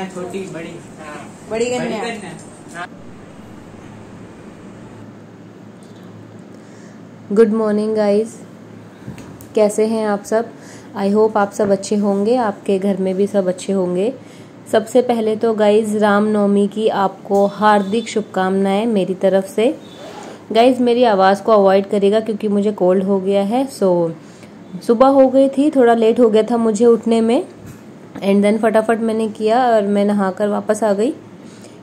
करना, छोटी बड़ी? हाँ, बड़ी करनी है। हाँ। गुड मॉर्निंग गाइस, कैसे हैं आप सब? आई होप आप सब अच्छे होंगे, आपके घर में भी सब अच्छे होंगे। सबसे पहले तो गाइस रामनवमी की आपको हार्दिक शुभकामनाएं मेरी तरफ से। गाइस मेरी आवाज़ को अवॉइड करिएगा क्योंकि मुझे कोल्ड हो गया है। सुबह हो गई थी, थोड़ा लेट हो गया था मुझे उठने में, एंड देन फटाफट मैंने किया और मैं नहाकर वापस आ गई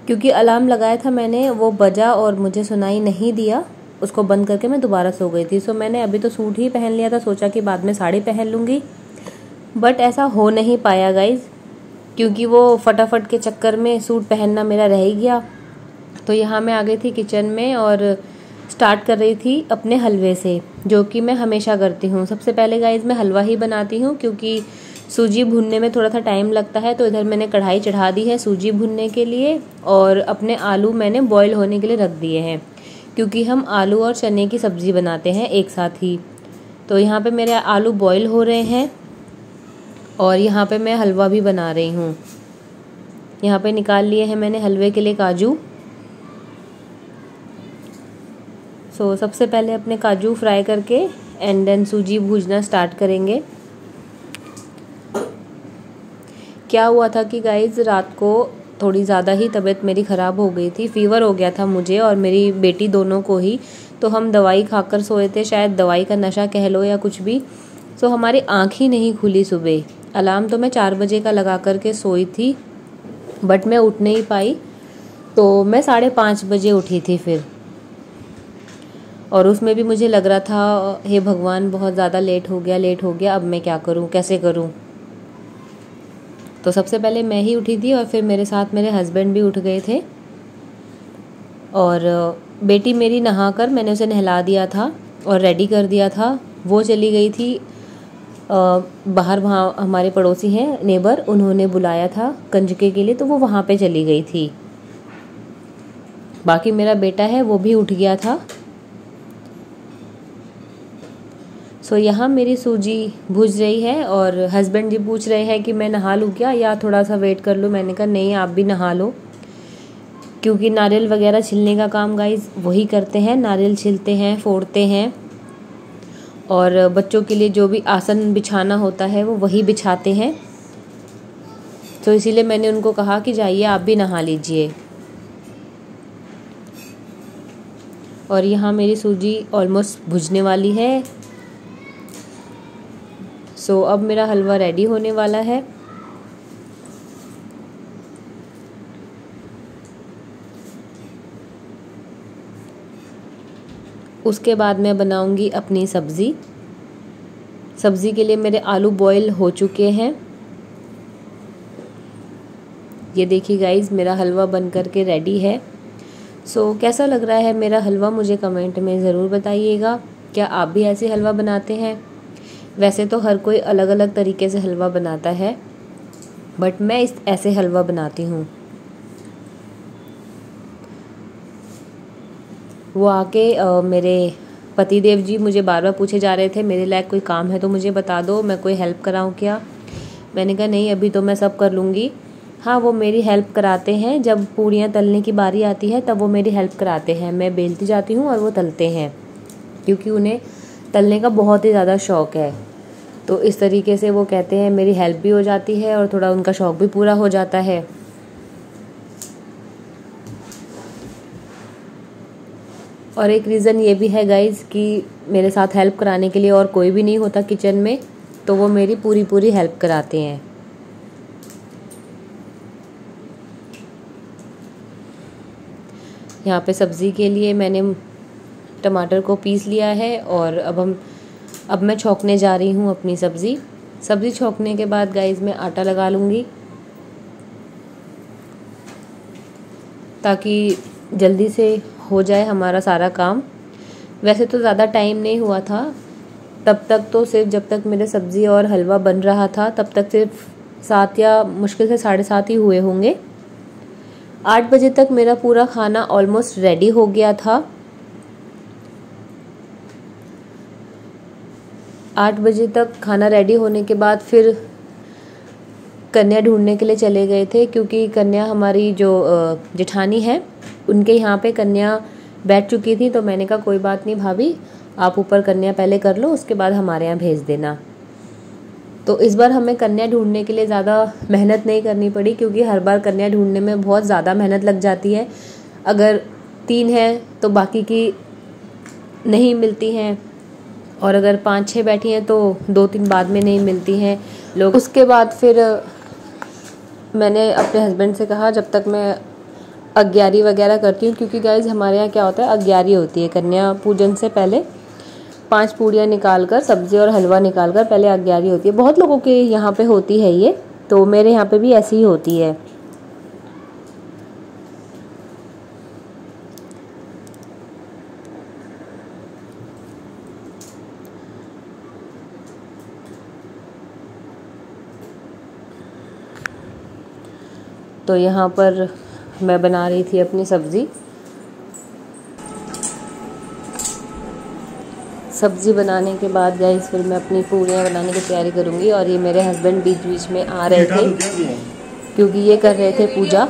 क्योंकि अलार्म लगाया था मैंने, वो बजा और मुझे सुनाई नहीं दिया। उसको बंद करके मैं दोबारा सो गई थी। मैंने अभी तो सूट ही पहन लिया था, सोचा कि बाद में साड़ी पहन लूँगी, बट ऐसा हो नहीं पाया गाइज क्योंकि वो फटाफट के चक्कर में सूट पहनना मेरा रह ही गया। तो यहाँ मैं आ गई थी किचन में और स्टार्ट कर रही थी अपने हलवे से, जो कि मैं हमेशा करती हूँ। सबसे पहले गाइज मैं हलवा ही बनाती हूँ क्योंकि सूजी भूनने में थोड़ा सा टाइम लगता है। तो इधर मैंने कढ़ाई चढ़ा दी है सूजी भूनने के लिए और अपने आलू मैंने बॉईल होने के लिए रख दिए हैं क्योंकि हम आलू और चने की सब्ज़ी बनाते हैं एक साथ ही। तो यहाँ पे मेरे आलू बॉईल हो रहे हैं और यहाँ पे मैं हलवा भी बना रही हूँ। यहाँ पे निकाल लिए हैं मैंने हलवे के लिए काजू। सबसे पहले अपने काजू फ्राई करके एंड देन सूजी भूजना स्टार्ट करेंगे। क्या हुआ था कि गाइज रात को थोड़ी ज़्यादा ही तबीयत मेरी ख़राब हो गई थी, फीवर हो गया था मुझे और मेरी बेटी दोनों को ही। तो हम दवाई खाकर सोए थे, शायद दवाई का नशा कह लो या कुछ भी। हमारी आँख ही नहीं खुली सुबह। अलार्म तो मैं 4 बजे का लगा करके सोई थी बट मैं उठ नहीं पाई, तो मैं 5:30 बजे उठी थी फिर। और उसमें भी मुझे लग रहा था हे भगवान बहुत ज़्यादा लेट हो गया, अब मैं क्या करूं, कैसे करूं। तो सबसे पहले मैं ही उठी थी और फिर मेरे साथ मेरे हस्बैंड भी उठ गए थे। और बेटी मेरी नहाकर मैंने उसे नहला दिया था और रेडी कर दिया था। वो चली गई थी बाहर, वहाँ हमारे पड़ोसी हैं नेबर, उन्होंने बुलाया था कंजके के लिए, तो वो वहाँ पे चली गई थी। बाकी मेरा बेटा है वो भी उठ गया था। यहाँ मेरी सूजी भुज रही है और हस्बैंड जी पूछ रहे हैं कि मैं नहा लूँ क्या या थोड़ा सा वेट कर लूँ। मैंने कहा नहीं, आप भी नहा लो क्योंकि नारियल वगैरह छिलने का काम गाइस वही करते हैं, नारियल छिलते हैं, फोड़ते हैं और बच्चों के लिए जो भी आसन बिछाना होता है वो वही बिछाते हैं। तो इसीलिए मैंने उनको कहा कि जाइए आप भी नहा लीजिए। और यहाँ मेरी सूजी ऑलमोस्ट भुजने वाली है। अब मेरा हलवा रेडी होने वाला है। उसके बाद मैं बनाऊंगी अपनी सब्ज़ी के लिए मेरे आलू बॉईल हो चुके हैं। ये देखिए गाइज मेरा हलवा बन करके रेडी है। कैसा लग रहा है मेरा हलवा मुझे कमेंट में ज़रूर बताइएगा। क्या आप भी ऐसे हलवा बनाते हैं? वैसे तो हर कोई अलग अलग तरीके से हलवा बनाता है बट मैं ऐसे हलवा बनाती हूँ। वो आके मेरे पतिदेव जी मुझे बार बार पूछे जा रहे थे मेरे लायक कोई काम है तो मुझे बता दो, मैं कोई हेल्प कराऊँ क्या। मैंने कहा नहीं, अभी तो मैं सब कर लूँगी। हाँ, वो मेरी हेल्प कराते हैं, जब पूड़ियाँ तलने की बारी आती है तब वो मेरी हेल्प कराते हैं। मैं बेलती जाती हूँ और वो तलते हैं क्योंकि उन्हें तलने का बहुत ही ज़्यादा शौक़ है। तो इस तरीके से वो कहते हैं मेरी हेल्प भी हो जाती है और थोड़ा उनका शौक़ भी पूरा हो जाता है। और एक रीज़न ये भी है गाइज़ कि मेरे साथ हेल्प कराने के लिए और कोई भी नहीं होता किचन में, तो वो मेरी पूरी हेल्प कराते हैं। यहाँ पे सब्ज़ी के लिए मैंने टमाटर को पीस लिया है और अब मैं छौंकने जा रही हूँ अपनी सब्ज़ी छौंकने के बाद गाइज़ मैं आटा लगा लूँगी ताकि जल्दी से हो जाए हमारा सारा काम। वैसे तो ज़्यादा टाइम नहीं हुआ था, तब तक तो सिर्फ जब तक मेरे सब्ज़ी और हलवा बन रहा था तब तक सिर्फ 7 या मुश्किल से 7:30 ही हुए होंगे। 8 बजे तक मेरा पूरा खाना ऑलमोस्ट रेडी हो गया था। 8 बजे तक खाना रेडी होने के बाद फिर कन्या ढूंढने के लिए चले गए थे, क्योंकि कन्या हमारी जो जेठानी है उनके यहाँ पे कन्या बैठ चुकी थी। तो मैंने कहा कोई बात नहीं भाभी, आप ऊपर कन्या पहले कर लो, उसके बाद हमारे यहाँ भेज देना। तो इस बार हमें कन्या ढूंढने के लिए ज़्यादा मेहनत नहीं करनी पड़ी, क्योंकि हर बार कन्या ढूंढने में बहुत ज़्यादा मेहनत लग जाती है। अगर 3 है तो बाकी की नहीं मिलती हैं, और अगर 5-6 बैठी हैं तो 2-3 बाद में नहीं मिलती हैं लोग। उसके बाद फिर मैंने अपने हस्बैंड से कहा जब तक मैं अग्यारी वगैरह करती हूँ, क्योंकि गाइज हमारे यहाँ क्या होता है, अग्यारी होती है कन्या पूजन से पहले। 5 पूड़ियाँ निकाल कर, सब्जी और हलवा निकाल कर पहले अग्यारी होती है। बहुत लोगों के यहाँ पे होती है ये, तो मेरे यहाँ पे भी ऐसी ही होती है। तो यहाँ पर मैं बना रही थी अपनी सब्ज़ी बनाने के बाद गाइस फिर मैं अपनी पूड़ियाँ बनाने की तैयारी करूँगी। और ये मेरे हस्बैंड बीच बीच में आ रहे थे, क्योंकि ये कर रहे थे पूजा।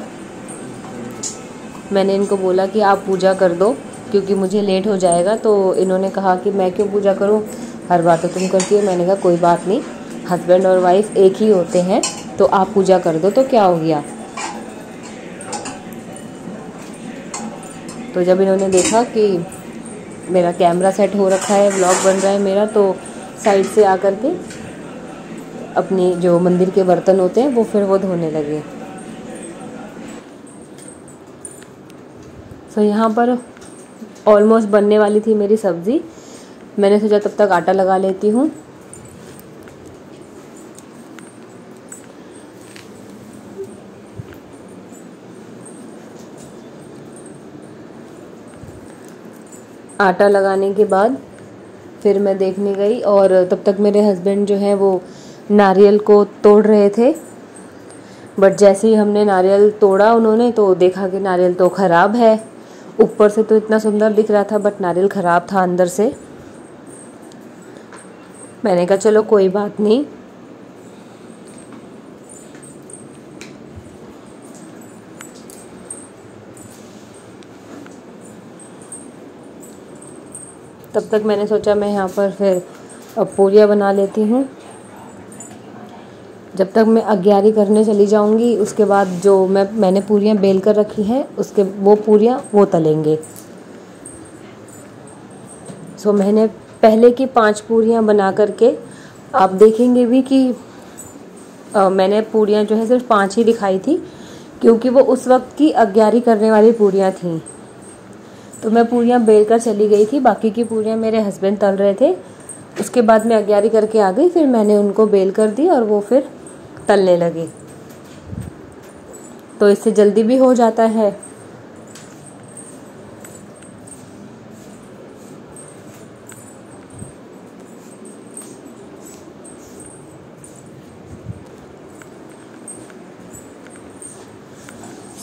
मैंने इनको बोला कि आप पूजा कर दो, क्योंकि मुझे लेट हो जाएगा। तो इन्होंने कहा कि मैं क्यों पूजा करूँ, हर बार तो तुम करती हो। मैंने कहा कोई बात नहीं, हस्बैंड और वाइफ एक ही होते हैं, तो आप पूजा कर दो तो क्या हो गया। तो जब इन्होंने देखा कि मेरा कैमरा सेट हो रखा है, व्लॉग बन रहा है मेरा, तो साइड से आकर के अपनी जो मंदिर के बर्तन होते हैं फिर वो धोने लगे। तो यहाँ पर ऑलमोस्ट बनने वाली थी मेरी सब्ज़ी। मैंने सोचा तब तक आटा लगा लेती हूँ। आटा लगाने के बाद फिर मैं देखने गई, और तब तक मेरे हस्बैंड जो है वो नारियल को तोड़ रहे थे। बट जैसे ही हमने नारियल तोड़ा उन्होंने, तो देखा कि नारियल तो ख़राब है। ऊपर से तो इतना सुंदर दिख रहा था, बट नारियल ख़राब था अंदर से। मैंने कहा चलो कोई बात नहीं। तब तक मैंने सोचा मैं यहाँ पर फिर अब पूरियाँ बना लेती हूँ। जब तक मैं अग्यारी करने चली जाऊँगी, उसके बाद जो मैंने पूरियाँ बेल कर रखी हैं उसके वो पूरियाँ वो तलेंगे। सो मैंने पहले की 5 पूरियाँ बना करके, आप देखेंगे भी कि मैंने पूरियाँ जो है सिर्फ 5 ही दिखाई थी, क्योंकि वो उस वक्त की अग्यारी करने वाली पूरियाँ थीं। तो मैं पूरियाँ बेल कर चली गई थी, बाकी की पूरियाँ मेरे हस्बैंड तल रहे थे। उसके बाद मैं अग्यारी करके आ गई, फिर मैंने उनको बेल कर दी और वो फिर तलने लगे। तो इससे जल्दी भी हो जाता है।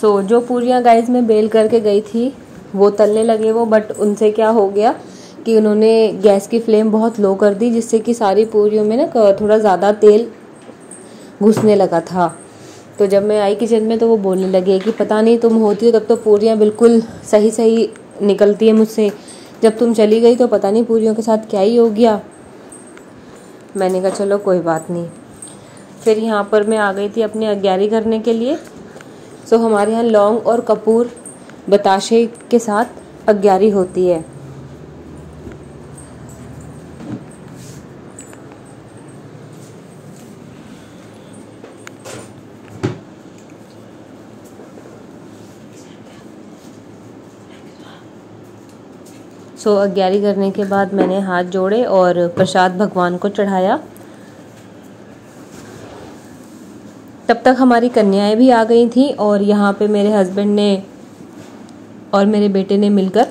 सो जो पूरियाँ गाइस मैं बेल करके गई थी वो तलने लगे बट उनसे क्या हो गया कि उन्होंने गैस की फ्लेम बहुत लो कर दी, जिससे कि सारी पूरियों में ना थोड़ा ज़्यादा तेल घुसने लगा था। तो जब मैं आई किचन में तो वो बोलने लगे कि पता नहीं तुम होती हो तब तो पूरियाँ बिल्कुल सही सही निकलती है मुझसे, जब तुम चली गई तो पता नहीं पूरियों के साथ क्या ही हो गया। मैंने कहा चलो कोई बात नहीं। फिर यहाँ पर मैं आ गई थी अपनी अग्यारी करने के लिए। सो हमारे यहाँ लौंग और कपूर बताशे के साथ अग्यारी होती है। सो अग्यारी करने के बाद मैंने हाथ जोड़े और प्रसाद भगवान को चढ़ाया। तब तक हमारी कन्याएं भी आ गई थी और यहाँ पे मेरे हस्बैंड ने और मेरे बेटे ने मिलकर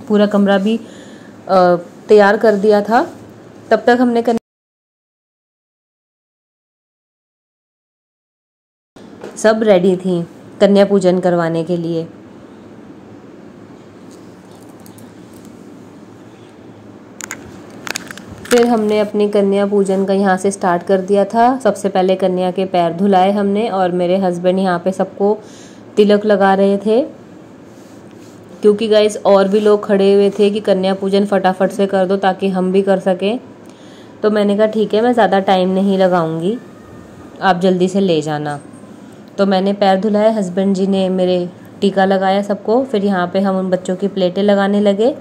पूरा कमरा भी तैयार कर दिया था। तब तक हमने सब रेडी थी कन्या पूजन करवाने के लिए। फिर हमने अपनी कन्या पूजन का यहाँ से स्टार्ट कर दिया था। सबसे पहले कन्या के पैर धुलाए हमने, और मेरे हस्बैंड यहाँ पे सबको तिलक लगा रहे थे, क्योंकि गाइस और भी लोग खड़े हुए थे कि कन्या पूजन फटाफट से कर दो ताकि हम भी कर सकें। तो मैंने कहा ठीक है, मैं ज़्यादा टाइम नहीं लगाऊंगी, आप जल्दी से ले जाना। तो मैंने पैर धुलाए, हस्बैंड जी ने मेरे टीका लगाया सबको। फिर यहाँ पे हम उन बच्चों की प्लेटें लगाने लगे।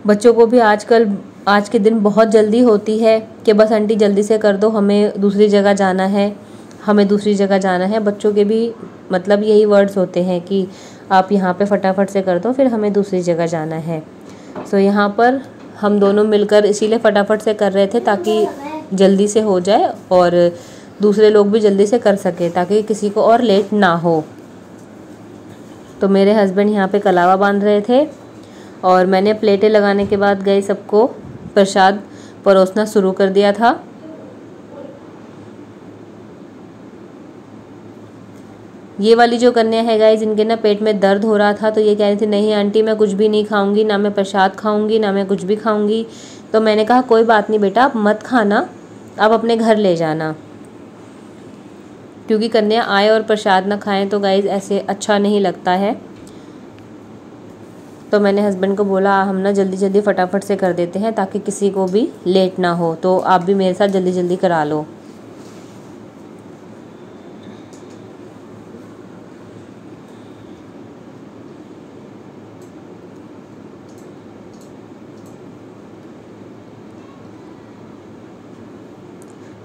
बच्चों को भी आजकल आज के दिन बहुत जल्दी होती है कि बस आंटी जल्दी से कर दो, हमें दूसरी जगह जाना है, हमें दूसरी जगह जाना है। बच्चों के भी मतलब यही वर्ड्स होते हैं कि आप यहाँ पे फटाफट से कर दो, फिर हमें दूसरी जगह जाना है। सो यहाँ पर हम दोनों मिलकर इसीलिए फटाफट से कर रहे थे ताकि जल्दी से हो जाए और दूसरे लोग भी जल्दी से कर सके, ताकि किसी को और लेट ना हो। तो मेरे हस्बैंड यहाँ पे कलावा बांध रहे थे और मैंने प्लेटें लगाने के बाद गए सबको प्रसाद परोसना शुरू कर दिया था। ये वाली जो कन्या है गाइस, इनके ना पेट में दर्द हो रहा था, तो ये कह रही थी नहीं आंटी मैं कुछ भी नहीं खाऊंगी, ना मैं प्रसाद खाऊंगी, ना मैं कुछ भी खाऊंगी। तो मैंने कहा कोई बात नहीं बेटा, आप मत खाना, आप अपने घर ले जाना, क्योंकि कन्या आए और प्रसाद ना खाएं तो गाइस ऐसे अच्छा नहीं लगता है। तो मैंने हस्बैंड को बोला हम ना जल्दी जल्दी फटाफट से कर देते हैं ताकि किसी को भी लेट ना हो, तो आप भी मेरे साथ जल्दी जल्दी करा लो।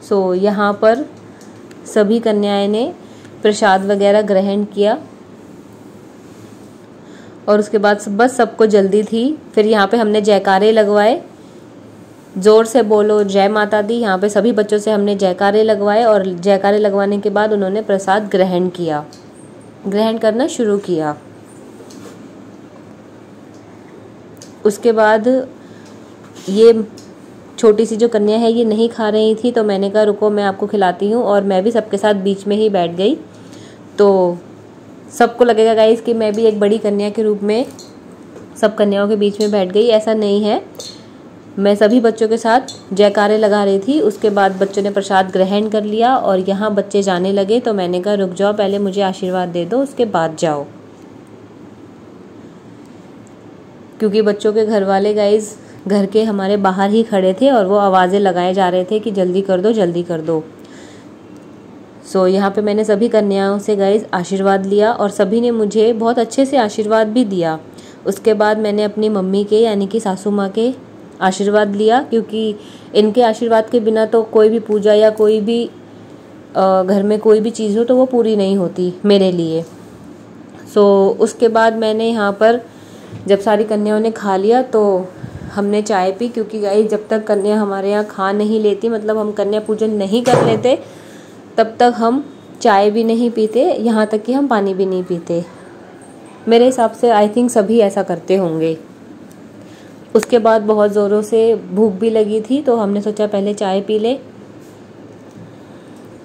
सो यहाँ पर सभी कन्याएं ने प्रसाद वगैरह ग्रहण किया और उसके बाद बस सबको जल्दी थी। फिर यहाँ पे हमने जयकारे लगवाए, ज़ोर से बोलो जय माता दी। यहाँ पे सभी बच्चों से हमने जयकारे लगवाए और जयकारे लगवाने के बाद उन्होंने प्रसाद ग्रहण करना शुरू किया। उसके बाद ये छोटी सी जो कन्या है ये नहीं खा रही थी, तो मैंने कहा रुको मैं आपको खिलाती हूँ, और मैं भी सबके साथ बीच में ही बैठ गई। तो सबको लगेगा गाइस कि मैं भी एक बड़ी कन्या के रूप में सब कन्याओं के बीच में बैठ गई, ऐसा नहीं है। मैं सभी बच्चों के साथ जयकारे लगा रही थी। उसके बाद बच्चों ने प्रसाद ग्रहण कर लिया और यहाँ बच्चे जाने लगे, तो मैंने कहा रुक जाओ, पहले मुझे आशीर्वाद दे दो, उसके बाद जाओ, क्योंकि बच्चों के घर वाले गाइस घर के हमारे बाहर ही खड़े थे और वो आवाज़ें लगाए जा रहे थे कि जल्दी कर दो जल्दी कर दो। सो यहाँ पे मैंने सभी कन्याओं से गाइस आशीर्वाद लिया और सभी ने मुझे बहुत अच्छे से आशीर्वाद भी दिया। उसके बाद मैंने अपनी मम्मी के यानी कि सासू माँ के आशीर्वाद लिया, क्योंकि इनके आशीर्वाद के बिना तो कोई भी पूजा या कोई भी घर में कोई भी चीज़ हो तो वो पूरी नहीं होती मेरे लिए। सो उसके बाद मैंने यहाँ पर जब सारी कन्याओं ने खा लिया तो हमने चाय पी, क्योंकि गाइस जब तक कन्या हमारे यहाँ खा नहीं लेती, मतलब हम कन्या पूजन नहीं कर लेते, तब तक हम चाय भी नहीं पीते, यहाँ तक कि हम पानी भी नहीं पीते। मेरे हिसाब से आई थिंक सभी ऐसा करते होंगे। उसके बाद बहुत ज़ोरों से भूख भी लगी थी, तो हमने सोचा पहले चाय पी ले,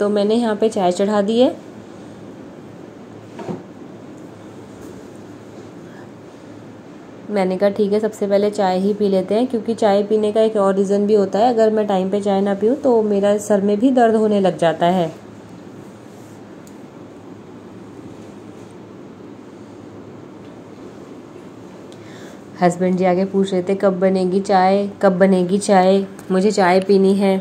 तो मैंने यहाँ पे चाय चढ़ा दी है। मैंने कहा ठीक है सबसे पहले चाय ही पी लेते हैं, क्योंकि चाय पीने का एक और रीज़न भी होता है, अगर मैं टाइम पे चाय ना पीऊँ तो मेरा सर में भी दर्द होने लग जाता है। हस्बैंड जी आगे पूछ रहे थे कब बनेगी चाय, कब बनेगी चाय, मुझे चाय पीनी है।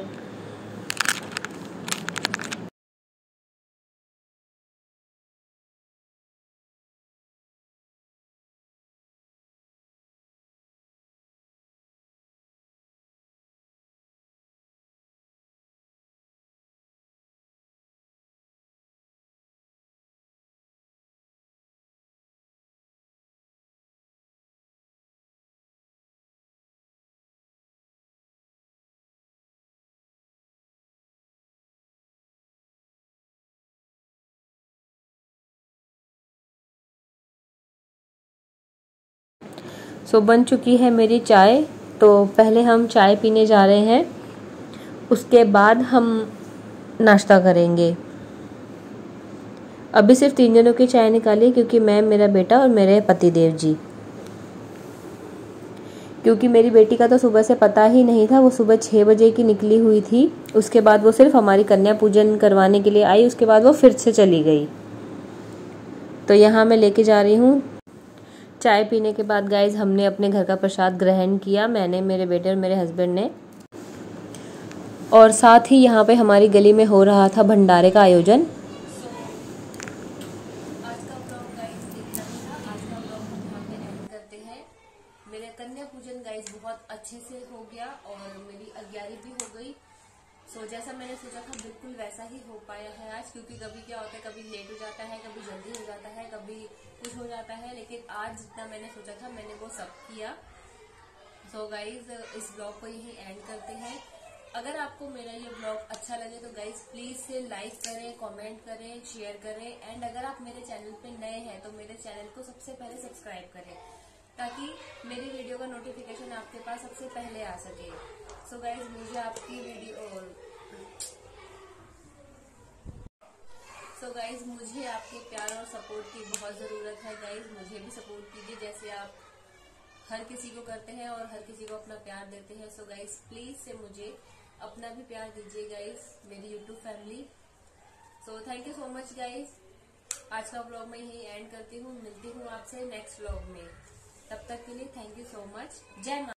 सो बन चुकी है मेरी चाय, तो पहले हम चाय पीने जा रहे हैं, उसके बाद हम नाश्ता करेंगे। अभी सिर्फ 3 जनों की चाय निकाली, क्योंकि मैं, मेरा बेटा और मेरे पति देव जी। क्योंकि मेरी बेटी का तो सुबह से पता ही नहीं था। वो सुबह 6 बजे की निकली हुई थी। उसके बाद वो सिर्फ हमारी कन्या पूजन करवाने के लिए आई, उसके बाद वो फिर से चली गई। तो यहाँ मैं लेके जा रही हूँ। चाय पीने के बाद गाइज हमने अपने घर का प्रसाद ग्रहण किया, मैंने, मेरे बेटे और मेरे हस्बैंड ने। और साथ ही यहाँ पे हमारी गली में हो रहा था भंडारे का आयोजन। आज का ब्लॉग गाइज इतना ही था। आज का ब्लॉग हम यहाँ पे एंड करते हैं। मेरा कन्या पूजन गाइज बहुत अच्छे से हो गया और मेरी अग्यारी भी हो गई। सो जैसा मैंने सोचा था बिल्कुल वैसा ही हो पाया है आज, क्योंकि कभी क्या होता है, कभी लेट हो जाता है, कभी जल्दी हो जाता है, कभी कुछ हो जाता है, लेकिन आज जितना मैंने सोचा था मैंने वो सब किया। सो गाइज इस ब्लॉग को यही एंड करते हैं। अगर आपको मेरा ये ब्लॉग अच्छा लगे तो गाइज प्लीज से लाइक करें, कमेंट करें, शेयर करें। एंड अगर आप मेरे चैनल पे नए हैं तो मेरे चैनल को सबसे पहले सब्सक्राइब करें, ताकि मेरी वीडियो का नोटिफिकेशन आपके पास सबसे पहले आ सके। सो गाइज मुझे आपकी वीडियो मुझे आपके प्यार और सपोर्ट की बहुत जरूरत है गाइज। मुझे भी सपोर्ट कीजिए जैसे आप हर किसी को करते हैं और हर किसी को अपना प्यार देते हैं। सो गाइज प्लीज से मुझे अपना भी प्यार दीजिए गाइज, मेरी YouTube family. So thank you so much guys. आज का ब्लॉग मैं यही एंड करती हूँ। मिलती हूँ आपसे नेक्स्ट ब्लॉग में। तब तक के लिए थैंक यू सो मच। जय मां।